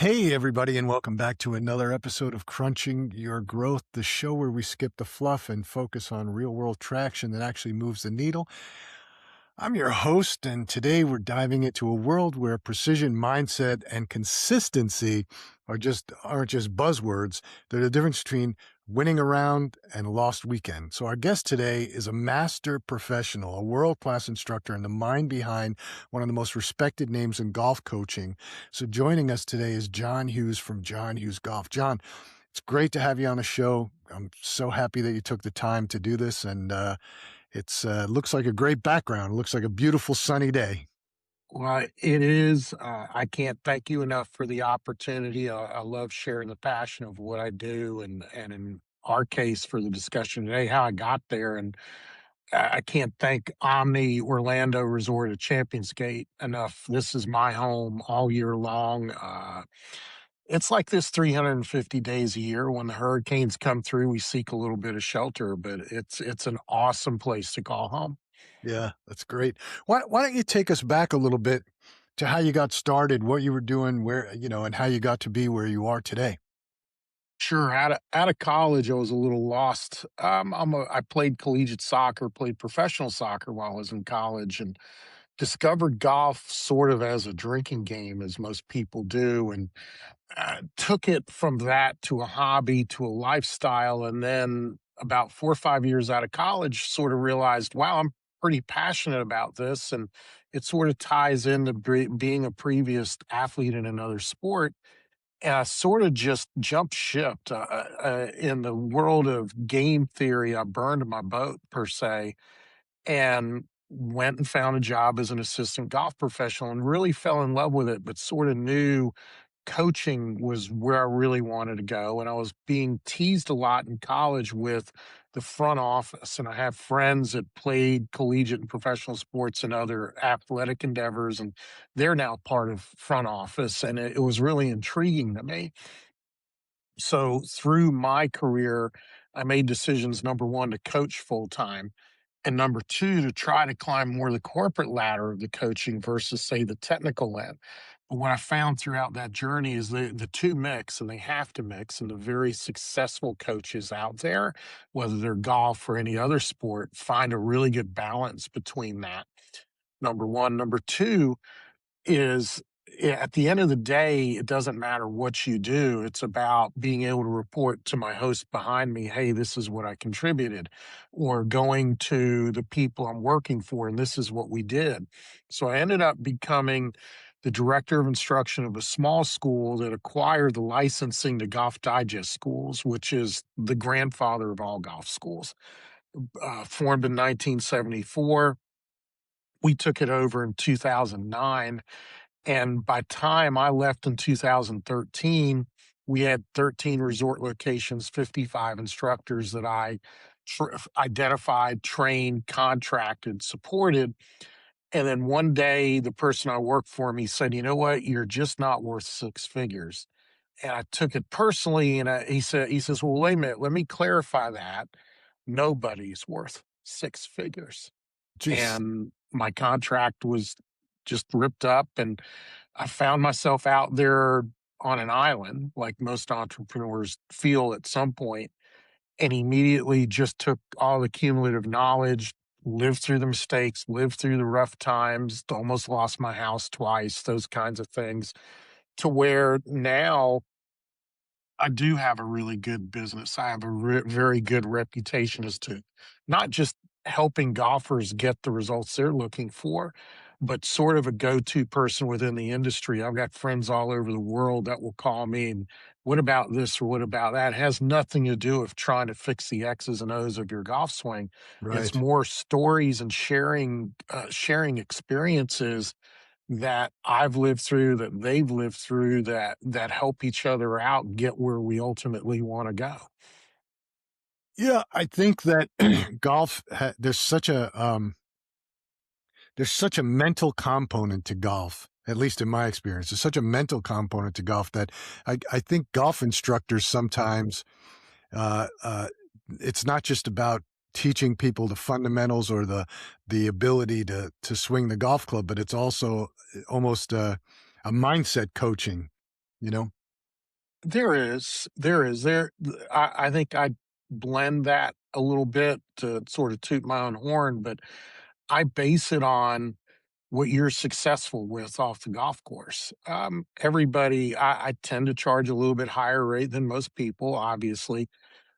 Hey, everybody, and welcome back to another episode of Crunching Your Growth, the show where we skip the fluff and focus on real world traction that actually moves the needle. I'm your host, and today we're diving into a world where precision mindset and consistency aren't just buzzwords. They're the difference between winning a round and a lost weekend. So our guest today is a master professional, a world-class instructor, and the mind behind one of the most respected names in golf coaching. So joining us today is John Hughes from John Hughes Golf. John, it's great to have you on the show. I'm so happy that you took the time to do this, and it's looks like a great background. It looks like a beautiful sunny day. Well, it is. I can't thank you enough for the opportunity. I love sharing the passion of what I do, and in our case for the discussion today, how I got there. And I can't thank Omni Orlando Resort at Champions Gate enough. This is my home all year long. It's like this 350 days a year. When the hurricanes come through, we seek a little bit of shelter, but it's an awesome place to call home. Yeah, that's great. Why don't you take us back a little bit to how you got started, what you were doing, and how you got to be where you are today? Sure. Out of college, I was a little lost. I played collegiate soccer, played professional soccer while I was in college, and discovered golf sort of as a drinking game, as most people do, and took it from that to a hobby to a lifestyle. And then about 4 or 5 years out of college, sort of realized, wow, I'm pretty passionate about this, and it sort of ties into being a previous athlete in another sport. And I sort of just jumped ship in the world of game theory. I burned my boat per se, and went and found a job as an assistant golf professional and really fell in love with it, but sort of knew coaching was where I really wanted to go. And I was being teased a lot in college with the front office. And I have friends that played collegiate and professional sports and other athletic endeavors, and they're now part of front office. And it was really intriguing to me. So through my career, I made decisions, number one, to coach full time, and number two, to try to climb more the corporate ladder of the coaching versus, say, the technical end. But what I found throughout that journey is the two mix, and they have to mix. And the very successful coaches out there, whether they're golf or any other sport, find a really good balance between that. Number one. Number two is, at the end of the day, it doesn't matter what you do. It's about being able to report to my host behind me, hey, this is what I contributed, or going to the people I'm working for, and this is what we did. So I ended up becoming the director of instruction of a small school that acquired the licensing to Golf Digest schools, which is the grandfather of all golf schools. Formed in 1974. We took it over in 2009, and by time I left in 2013, we had 13 resort locations, 55 instructors that I identified, trained, contracted, supported. And then one day, the person I worked for me said, "You know what? You're just not worth six figures." And I took it personally. And he says, "Well, wait a minute. Let me clarify that. Nobody's worth six figures." Jeez. And my contract was just ripped up, and I found myself out there on an island like most entrepreneurs feel at some point, and immediately just took all the cumulative knowledge, lived through the mistakes, lived through the rough times, almost lost my house twice, those kinds of things, to where now I do have a really good business. I have a very good reputation as to not just helping golfers get the results they're looking for, but sort of a go-to person within the industry. I've got friends all over the world that will call me and, what about this or what about that? It has nothing to do with trying to fix the X's and O's of your golf swing. It's Right. more stories and sharing experiences that I've lived through, that they've lived through, that help each other out and get where we ultimately wanna go. Yeah, I think that there's such a mental component to golf. At least in my experience, there's such a mental component to golf that I think golf instructors sometimes uh, uh, it's not just about teaching people the fundamentals or the ability to swing the golf club, but it's also almost a mindset coaching. you know? I think I blend that a little bit to sort of toot my own horn, but I base it on what you're successful with off the golf course. I tend to charge a little bit higher rate than most people, obviously,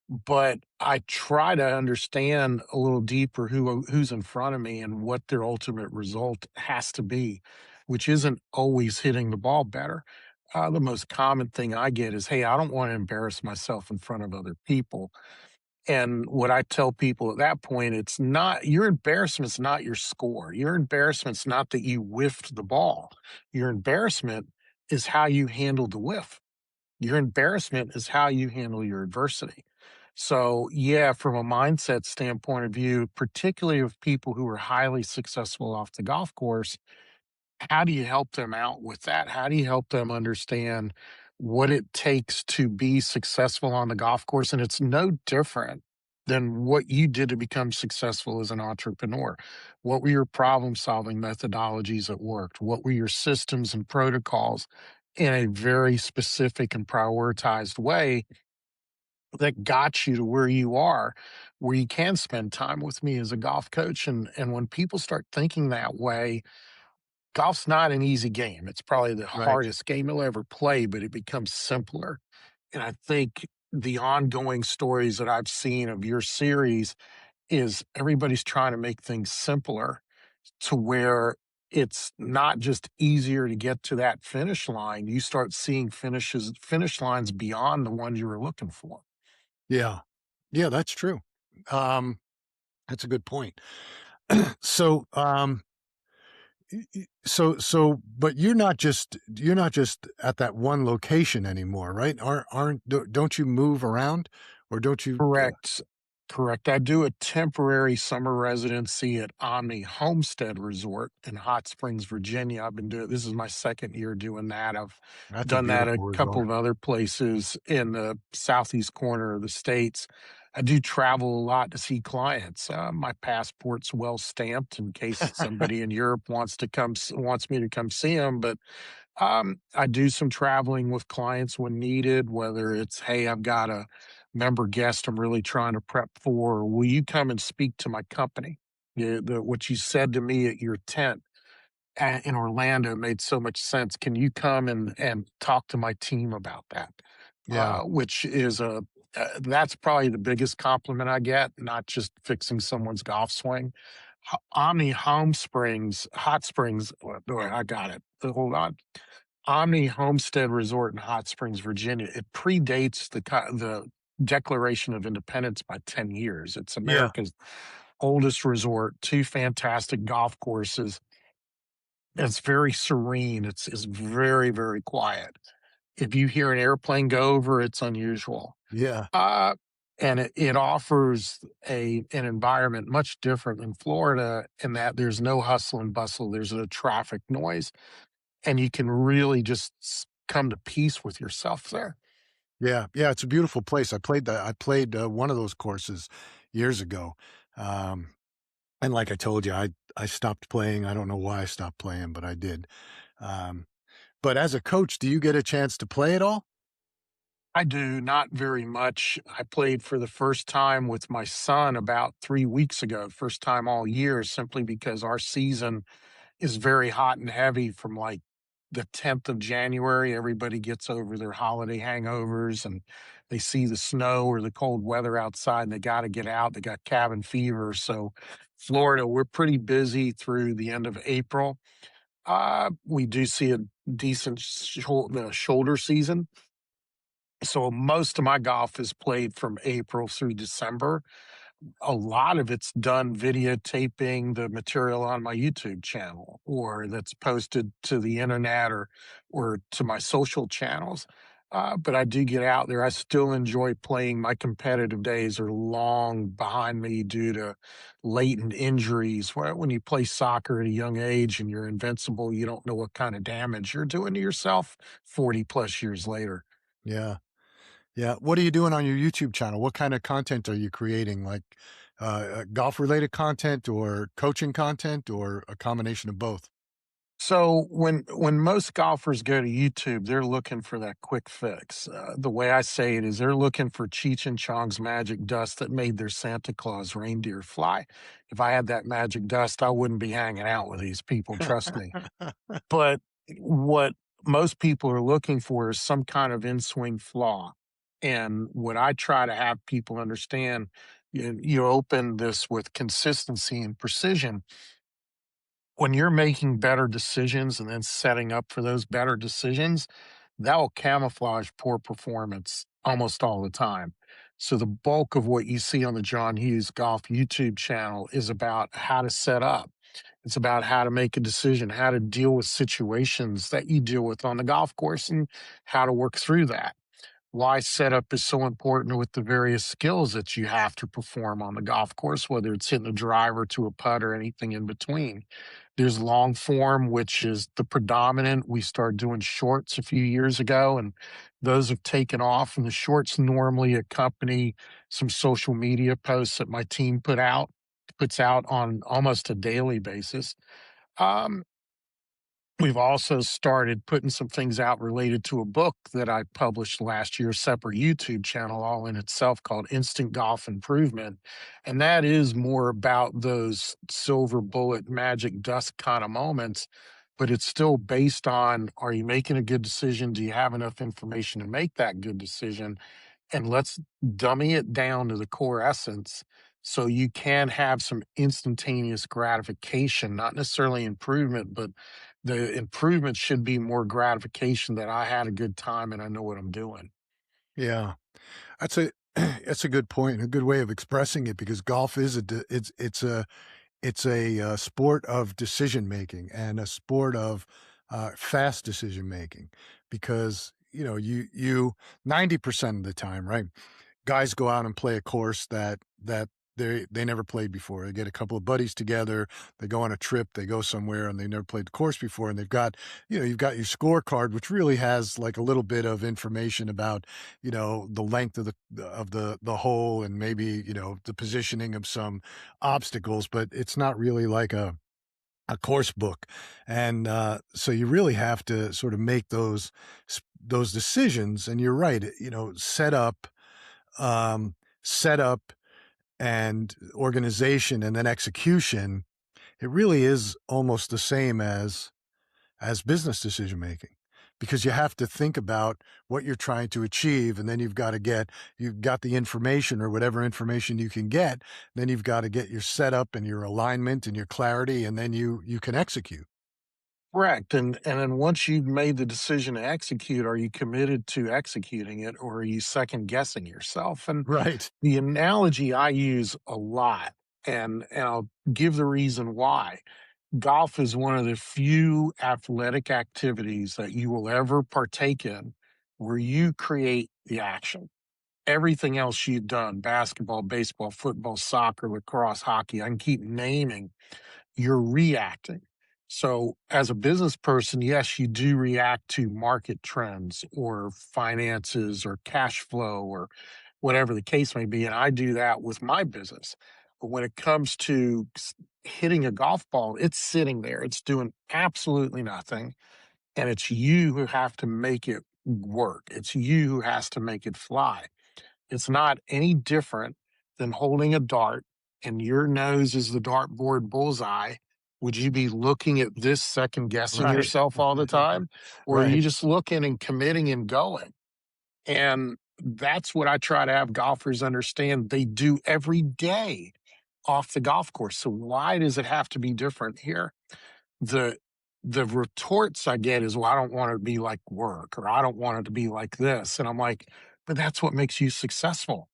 but I try to understand a little deeper who's in front of me and what their ultimate result has to be, which isn't always hitting the ball better. The most common thing I get is, "Hey, I don't want to embarrass myself in front of other people." And what I tell people at that point, it's not your embarrassment's not your score. Your embarrassment's not that you whiffed the ball. Your embarrassment is how you handled the whiff. Your embarrassment is how you handle your adversity. So, yeah, from a mindset standpoint of view, particularly of people who are highly successful off the golf course, how do you help them out with that? How do you help them understand what it takes to be successful on the golf course? And it's no different than what you did to become successful as an entrepreneur. What were your problem solving methodologies that worked? What were your systems and protocols in a very specific and prioritized way that got you to where you are, where you can spend time with me as a golf coach? And when people start thinking that way, golf's not an easy game. It's probably the Right. hardest game you'll ever play, but it becomes simpler. And I think the ongoing stories that I've seen of your series is everybody's trying to make things simpler to where it's not just easier to get to that finish line. You start seeing finish lines beyond the ones you were looking for. Yeah. Yeah, that's true. Um, that's a good point. So, but you're not just at that one location anymore, right? Don't you move around or don't you Correct. Correct. I do a temporary summer residency at Omni Homestead Resort in Hot Springs, Virginia. I've been doing this is my second year doing that. I've that's a done that a beautiful couple resort. of other places in the southeast corner of the states. I do travel a lot to see clients. My passport's well stamped in case somebody in Europe wants me to come see them. But I do some traveling with clients when needed, whether it's, hey, I've got a member guest I'm really trying to prep for, or will you come and speak to my company? What you said to me at your tent in Orlando made so much sense. Can you come and talk to my team about that? Yeah. Which is that's probably the biggest compliment I get, not just fixing someone's golf swing. Omni Hot Springs, I got it. Hold on. Omni Homestead Resort in Hot Springs, Virginia. It predates the Declaration of Independence by 10 years. It's Yeah. America's oldest resort, 2 fantastic golf courses. It's very serene. It's very, very quiet. If you hear an airplane go over, it's unusual. Yeah. Uh, and it offers an environment much different than Florida in that there's no hustle and bustle, there's no traffic noise, and you can really just come to peace with yourself there. Yeah. Yeah, it's a beautiful place. I played, one of those courses years ago. Um, and like I told you, I stopped playing. I don't know why I stopped playing, but I did. Um, but as a coach, do you get a chance to play at all? I do not very much. I played for the first time with my son about 3 weeks ago, first time all year, simply because our season is very hot and heavy from like the 10th of January. Everybody gets over their holiday hangovers and they see the snow or the cold weather outside and they got to get out. They got cabin fever. So, Florida, we're pretty busy through the end of April. We do see a decent shoulder season. So, most of my golf is played from April through December. A lot of it's done videotaping the material on my YouTube channel or that's posted to the internet or to my social channels. But I do get out there. I still enjoy playing. My competitive days are long behind me due to latent injuries. When you play soccer at a young age and you're invincible, you don't know what kind of damage you're doing to yourself 40 plus years later. Yeah. Yeah. What are you doing on your YouTube channel? What kind of content are you creating? Like, golf related content or coaching content or a combination of both? So when most golfers go to YouTube, they're looking for that quick fix. The way I say it is, they're looking for Cheech and Chong's magic dust that made their Santa Claus reindeer fly. If I had that magic dust, I wouldn't be hanging out with these people. Trust me. But what most people are looking for is some kind of in swing flaw. And what I try to have people understand, you open this with consistency and precision. When you're making better decisions and then setting up for those better decisions, that will camouflage poor performance almost all the time. So the bulk of what you see on the John Hughes Golf YouTube channel is about how to set up. It's about how to make a decision, how to deal with situations that you deal with on the golf course and how to work through that. Why setup is so important with the various skills that you have to perform on the golf course, whether it's hitting a driver to a putt or anything in between. There's long form, which is the predominant. We started doing shorts a few years ago, and those have taken off. And the shorts normally accompany some social media posts that my team puts out on almost a daily basis. Um, We've also started putting some things out related to a book that I published last year, separate YouTube channel all in itself called Instant Golf Improvement. And that is more about those silver bullet magic dust kind of moments, but it's still based on, are you making a good decision? Do you have enough information to make that good decision? And let's dummy it down to the core essence so you can have some instantaneous gratification, not necessarily improvement, but the improvement should be more gratification that I had a good time and I know what I'm doing. Yeah. That's a that's a good point, a good way of expressing it because golf is it's a sport of decision making and a sport of, fast decision making because, you 90% of the time, right? Guys go out and play a course that they never played before. They get a couple of buddies together, they go on a trip, they go somewhere and they never played the course before and they've got, you've got your scorecard which really has like a little bit of information about, the length of the hole and maybe, the positioning of some obstacles, but it's not really like a course book. And so you really have to sort of make those decisions. And you're right, um, setup and organization and then execution, it really is almost the same as business decision making because you have to think about what you're trying to achieve and then you've got the information or whatever information you can get, then you've got to get your setup and your alignment and your clarity and then you can execute. Correct. And then once you've made the decision to execute, are you committed to executing it or are you second guessing yourself? And Right. the analogy I use a lot, and I'll give the reason why. Golf is one of the few athletic activities that you will ever partake in where you create the action. Everything else you've done, basketball, baseball, football, soccer, lacrosse, hockey, I can keep naming, you're reacting. So, as a business person, yes, you do react to market trends or finances or cash flow or whatever the case may be. And I do that with my business. But when it comes to hitting a golf ball, it's sitting there, it's doing absolutely nothing. And it's you who have to make it work, it's you who has to make it fly. It's not any different than holding a dart and your nose is the dartboard bullseye. Would you be looking at this second guessing Right. yourself all the time? Or are Right. you just looking and committing and going? And that's what I try to have golfers understand they do every day off the golf course. So why does it have to be different here? The the retorts I get is, well, I don't want it to be like work or I don't want it to be like this. And I'm like, but that's what makes you successful.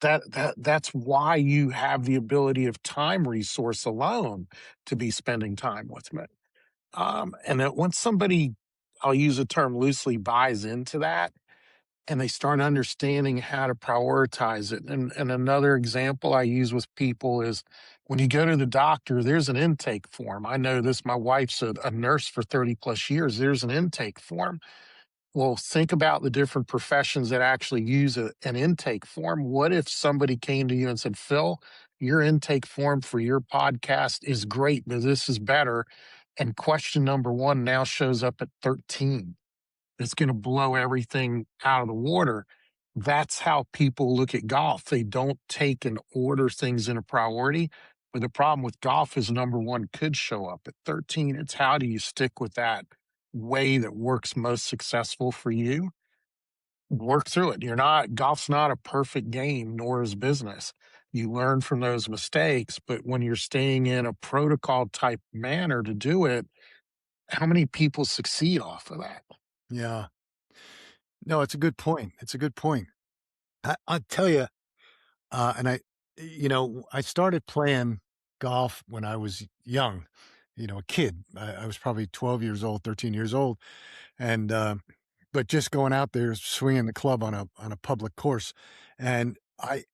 That's why you have the ability of time resource alone to be spending time with me. And that once somebody, I'll use the term loosely, buys into that and they start understanding how to prioritize it. And another example I use with people is when you go to the doctor, there's an intake form. I know this, my wife's a nurse for 30 plus years. There's an intake form. Well, think about the different professions that actually use an intake form. What if somebody came to you and said, Phil, your intake form for your podcast is great, but this is better. And question number one now shows up at 13. It's going to blow everything out of the water. That's how people look at golf. They don't take and order things in a priority. But the problem with golf is number one could show up at 13. It's how do you stick with that way that works most successful for you? Work through it. Golf's not a perfect game, nor is business. You learn from those mistakes, but when you're staying in a protocol type manner to do it, how many people succeed off of that? Yeah. No, it's a good point. It's a good point. I'll tell you, and I started playing golf when I was young, a kid. I was probably 12 years old, 13 years old. And, but just going out there swinging the club on a public course. And I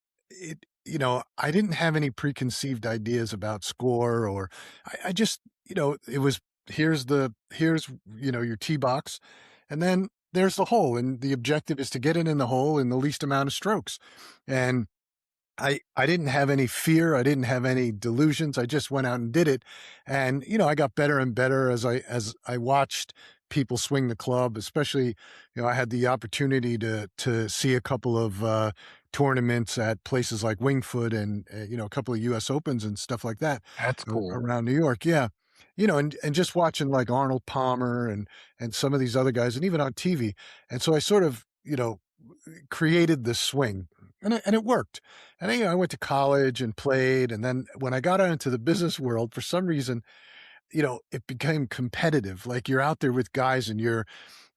didn't have any preconceived ideas about score or I just, it was here's your tee box. And then there's the hole. And the objective is to get it in the hole in the least amount of strokes. And I didn't have any fear. I didn't have any delusions. I just went out and did it. And, I got better and better as I watched people swing the club, especially, I had the opportunity to see a couple of tournaments at places like Wingfoot and, a couple of US Opens and stuff like that That's cool. around New York. Yeah. And just watching like Arnold Palmer and some of these other guys and even on TV. And so I sort of, created this swing and it worked. And I went to college and played. And then when I got out into the business world, for some reason, it became competitive. Like you're out there with guys and you're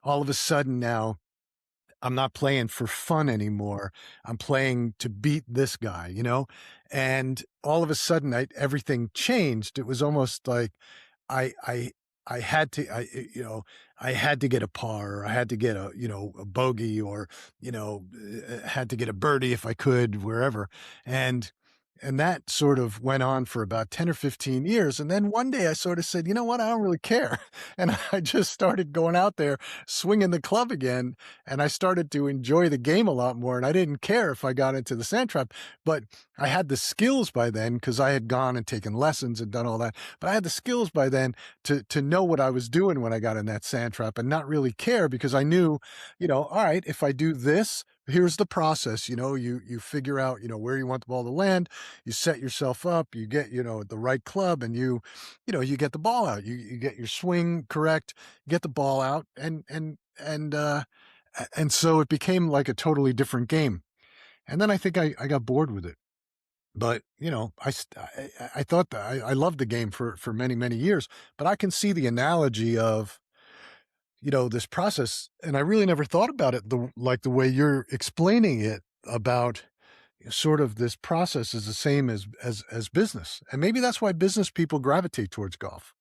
all of a sudden now I'm not playing for fun anymore. I'm playing to beat this guy. And all of a sudden everything changed. It was almost like I, I, I had to, I had to get a par or I had to get a bogey or, had to get a birdie if I could, wherever. And, and that sort of went on for about 10 or 15 years. And then one day I sort of said, you know what? I don't really care. And I just started going out there swinging the club again. And I started to enjoy the game a lot more. And I didn't care if I got into the sand trap, but I had the skills by then because I had gone and taken lessons and done all that. But I had the skills by then to know what I was doing when I got in that sand trap and not really care because I knew, all right, if I do this, here's the process. You figure out, where you want the ball to land, you set yourself up, you get, the right club and you get the ball out. You get your swing correct, get the ball out and so it became like a totally different game. And then I think I got bored with it. But, I thought that I loved the game for many, many years, but I can see the analogy of, this process. And I really never thought about it like the way you're explaining it about sort of this process is the same as business. And maybe that's why business people gravitate towards golf.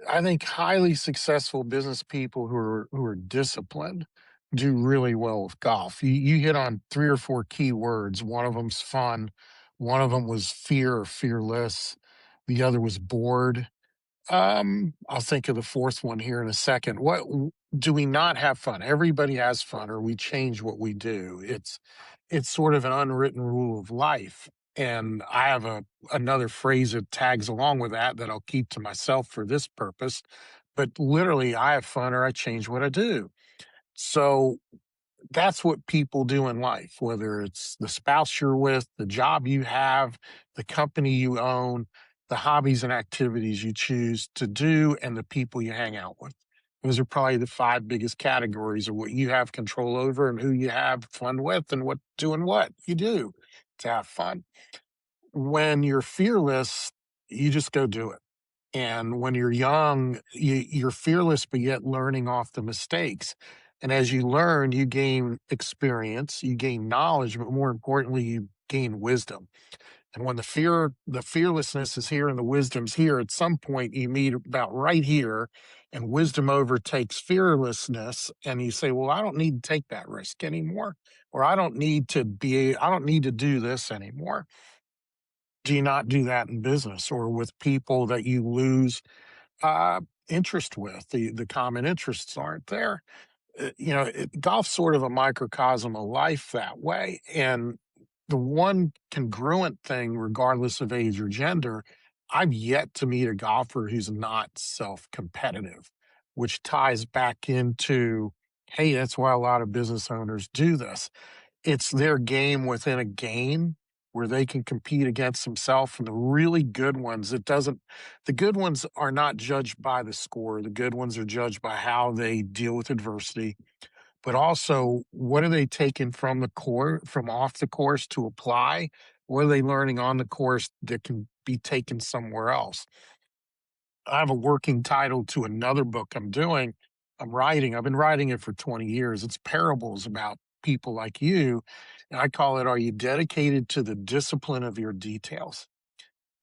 I think highly successful business people who are disciplined do really well with golf. You hit on 3 or 4 key words. One of them's fun, one of them was fear or fearless, the other was bored. I'll think of the 4th one here in a second. Do we not have fun? Everybody has fun, or we change what we do. It's sort of an unwritten rule of life. And I have another phrase that tags along with that I'll keep to myself for this purpose. But literally, I have fun or I change what I do. So that's what people do in life, whether it's the spouse you're with, the job you have, the company you own, the hobbies and activities you choose to do, and the people you hang out with. Those are probably the 5 biggest categories of what you have control over and who you have fun with and what you do to have fun. When you're fearless, you just go do it. And when you're young, you're fearless, but yet learning off the mistakes. And as you learn, you gain experience, you gain knowledge, but more importantly, you gain wisdom. And when the fearlessness is here and the wisdom's here, at some point you meet about right here, and wisdom overtakes fearlessness. And you say, well, I don't need to take that risk anymore, or I don't need to do this anymore. Do you not do that in business or with people that you lose uh, interest with? The common interests aren't there. Golf's sort of a microcosm of life that way. And the one congruent thing, regardless of age or gender, I've yet to meet a golfer who's not self-competitive, which ties back into, hey, that's why a lot of business owners do this. It's their game within a game where they can compete against themselves, and the really good ones, it doesn't the good ones are not judged by the score. The good ones are judged by how they deal with adversity, but also what are they taking from the core from off the course to apply? What are they learning on the course that can be taken somewhere else? I have a working title to another book I'm writing. I've been writing it for 20 years. It's parables about people like you. And I call it, Are You Dedicated to the Discipline of Your Details?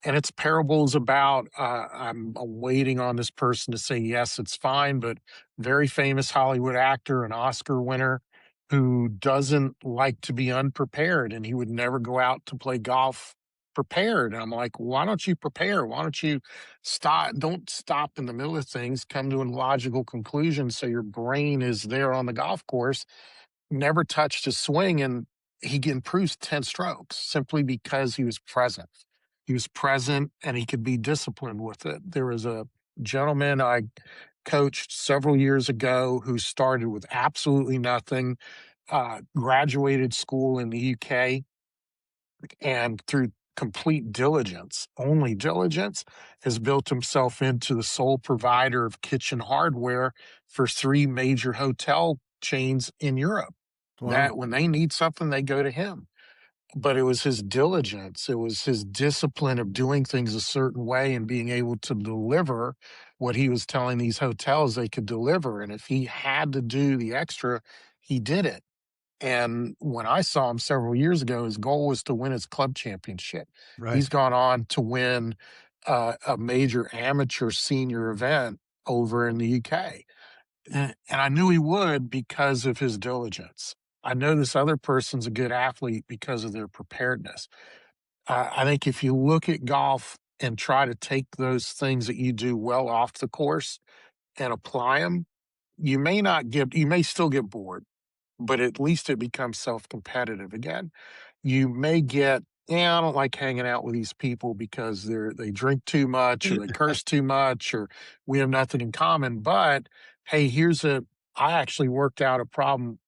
And it's parables about I'm waiting on this person to say yes, it's fine, but very famous Hollywood actor, an Oscar winner, who doesn't like to be unprepared, and he would never go out to play golf prepared. And I'm like, why don't you prepare? Why don't you stop? Don't stop in the middle of things. Come to a logical conclusion so your brain is there on the golf course. Never touched his swing, and he improves 10 strokes simply because he was present. He was present and he could be disciplined with it. There was a gentleman I coached several years ago who started with absolutely nothing, graduated school in the UK, and through complete diligence, only diligence, has built himself into the sole provider of kitchen hardware for three major hotel chains in Europe. Wow. That when they need something, they go to him. But it was his diligence, it was his discipline of doing things a certain way and being able to deliver what he was telling these hotels they could deliver. And if he had to do the extra, he did it. And when I saw him several years ago, his goal was to win his club championship. Right. He's gone on to win a major amateur senior event over in the UK. And I knew he would because of his diligence. I know this other person's a good athlete because of their preparedness. I think if you look at golf and try to take those things that you do well off the course and apply them, you may still get bored, but at least it becomes self-competitive again. You may get, yeah, I don't like hanging out with these people because they drink too much or they curse too much or we have nothing in common. But hey, I actually worked out a problem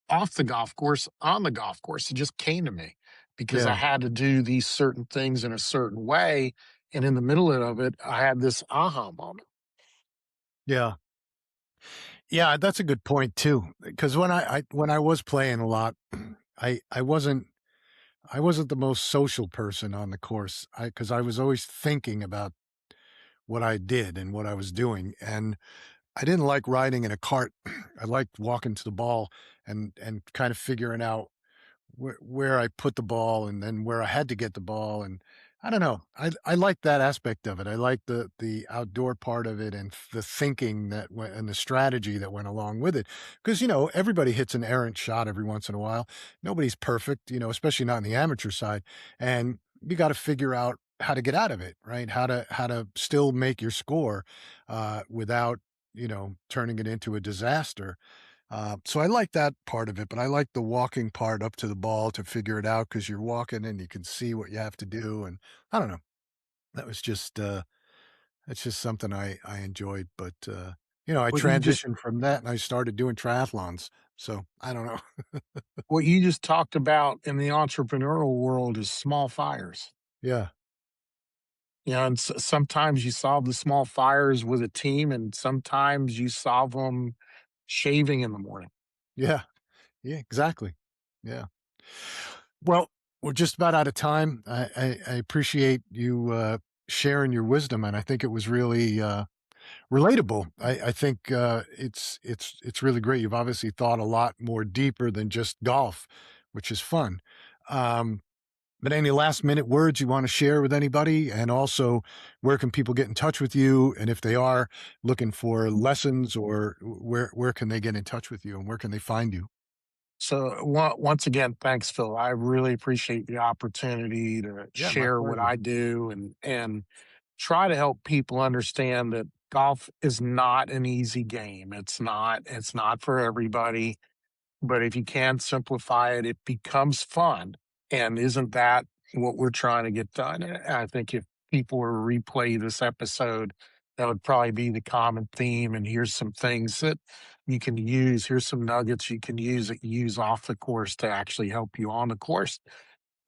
off the golf course on the golf course. It just came to me because I Yeah. had to do these certain things in a certain way. And in the middle of it, I had this aha moment. Yeah. Yeah, that's a good point too. Because when I was playing a lot, I I wasn't the most social person on the course. Because I was always thinking about what I did and what I was doing, and I didn't like riding in a cart. I liked walking to the ball and kind of figuring out where I put the ball and then where I had to get the ball, and I don't know. I like that aspect of it. I like the outdoor part of it and the thinking that went and the strategy that went along with it. Because everybody hits an errant shot every once in a while. Nobody's perfect, especially not in the amateur side, and you got to figure out how to get out of it, right? How to still make your score without turning it into a disaster. So I like that part of it, but I like the walking part up to the ball to figure it out because you're walking and you can see what you have to do. And I don't know. That was just that's just something I enjoyed. But I What you just transitioned from that and I started doing triathlons. So I don't know. what you just talked about in the entrepreneurial world is small fires. Yeah. And sometimes you solve the small fires with a team, and sometimes you solve them shaving in the morning. Yeah. Yeah, exactly. Yeah. Well, we're just about out of time. I appreciate you sharing your wisdom, and I think it was really relatable. I think it's really great. You've obviously thought a lot more deeper than just golf, which is fun. Um, but any last minute words you want to share with anybody, and also where can people get in touch with you, and if they are looking for lessons, or where can they get in touch with you, and where can they find you? So once again, thanks, Phil. I really appreciate the opportunity to Yeah, my share what pleasure. I do and try to help people understand that golf is not an easy game. It's not for everybody, but if you can simplify it, it becomes fun. And isn't that what we're trying to get done? And I think if people were to replay this episode, that would probably be the common theme. And here's some things that you can use. Here's some nuggets you can use that you use off the course to actually help you on the course.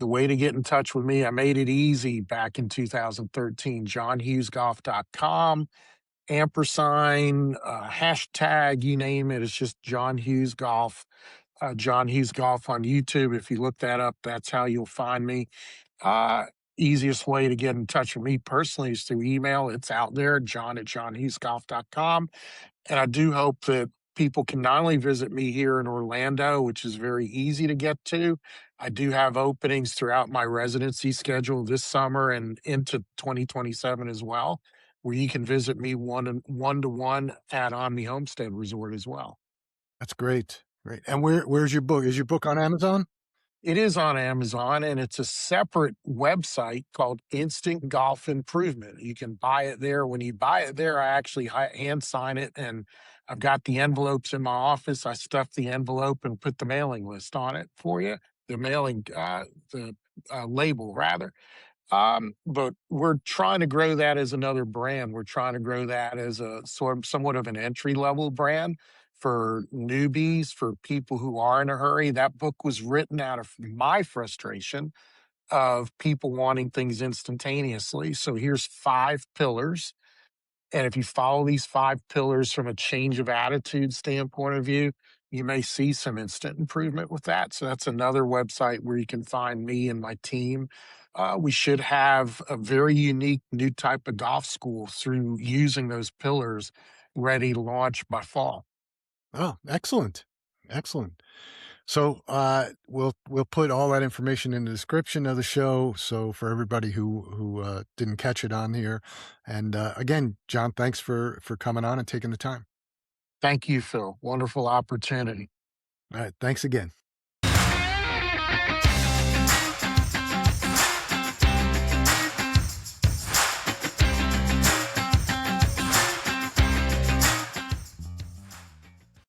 The way to get in touch with me, I made it easy back in 2013, johnhughesgolf.com, ampersand, hashtag, you name it. It's just John Hughes Golf, John Hughes Golf on YouTube. If you look that up, that's how you'll find me. Uh, Easiest way to get in touch with me personally is through email. It's out there, john at johnhughesgolf.com. And I do hope that people can not only visit me here in Orlando, which is very easy to get to. I do have openings throughout my residency schedule this summer and into 2027 as well, where you can visit me one to one at Omni Homestead Resort as well. That's great. Great. And where's your book? Is your book on Amazon? It is on Amazon, and it's a separate website called Instant Golf Improvement. You can buy it there. When you buy it there, I actually hand sign it, and I've got the envelopes in my office. I stuff the envelope and put the mailing list on it for you, the mailing, the label rather. But we're trying to grow that as another brand. We're trying to grow that as a somewhat of an entry level brand for newbies, for people who are in a hurry. That book was written out of my frustration of people wanting things instantaneously. So here's 5 pillars, and if you follow these 5 pillars from a change of attitude standpoint of view, you may see some instant improvement with that. So that's another website where you can find me and my team. We should have a very unique new type of golf school through using those pillars ready to launch by fall. Oh, excellent. Excellent. So we'll put all that information in the description of the show. So for everybody who didn't catch it on here, and again, John, thanks for coming on and taking the time. Thank you, Phil. Wonderful opportunity. All right, thanks again.